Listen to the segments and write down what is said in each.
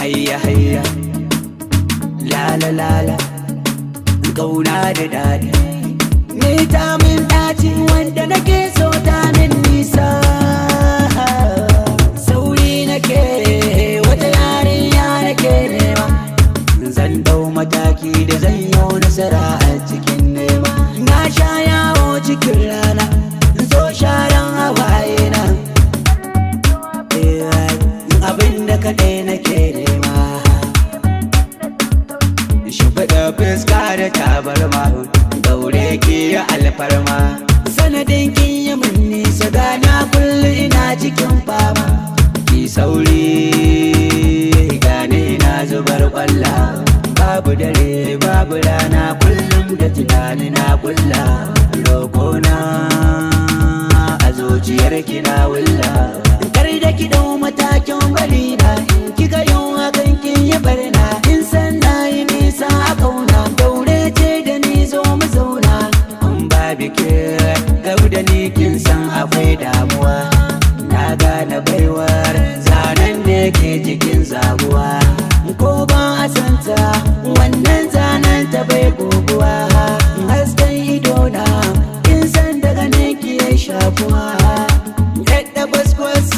hayya hayya la la la la kauna da dadi ni ta min daci wanda nake so ta min nisa sauri nake wata yarinya nake nema zan dau mataki da zan yi nasara a cikin nema na sha yawo cikin rana so sharan hawaye na abinda kaɗai nake nema shimfiɗa fuska da tabarma daure ki ya alfarma sanadin kin yi min nisa gana kullum ina cikin fama ki sauri gane ina zubar kwalla babu dare babu rana kullum da tunani na kulla roƙona a zuciyar ki na wulla kar da ki dau matakin bari na in kika yin hakan kin yi barna in san na yi nisa a kauna daure ce da ni zo mu zauna in babu ke gab da ni kin san akwai damuwa na gane baiwar zanen da ke cikin zabuwa ko ba a santa wannan zanen ta bai goguwa hasken idona kin san daga ne ki ya shafuwa yadda baskwas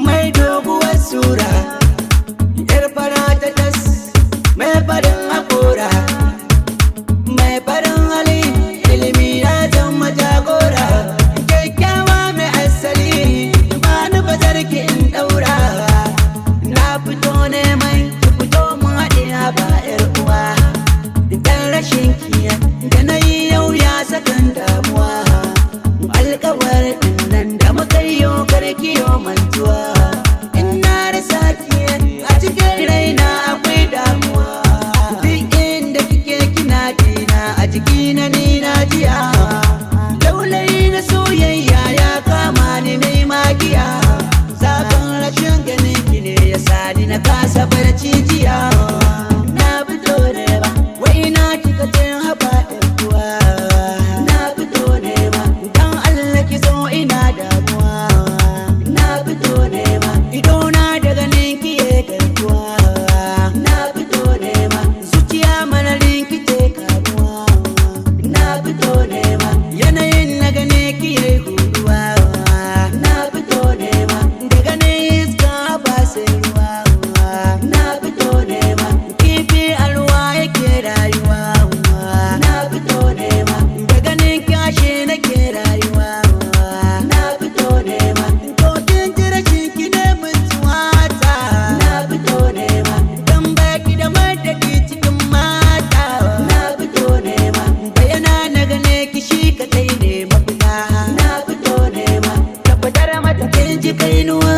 mai doguwar sura yar fara ta tas mai farin hakora mai farin hali ilimi ya zama jagora kyakkyawa mai asali ba ni bazar ki in daura na fito neman ki fito mu haɗe ba yar uwa dan rashin kiya da na yi yau ya sakan damuwa alkawar nan da muka yi karkiyo mantuwa in na rasa ki a cikin raina akwai damuwa duk inda kike kina dina a jikina ni na jiya laulayi na soyayya ya kama ni mai magiya zafin rashin ganin ki ne ya sani na kasa barci jiya na fito ne ba wai na kika ce haba kuwa na fito ne ba dan Allah ki zo ina damuwa na fito ne ba idona daga ninki ya garkuwa na fito ne ba zuciya mana ninki te kamuwa na fito ne ba yanayin na gane ki ya guduwa na fito ne ba daga ne iska ba sai ruwa na fito ne ba kifi a ruwa yake rayuwa na fito ne ba daga ne kashe nake rayuwa na fito ne ba to kin jira ki ne mutuwa ta na fito ne ba dan baki da madadi cikin mata na fito ne ba bayana na gane ki shi kadai ne mafita na fito ne ba tabbatar mata kin ji kainuwa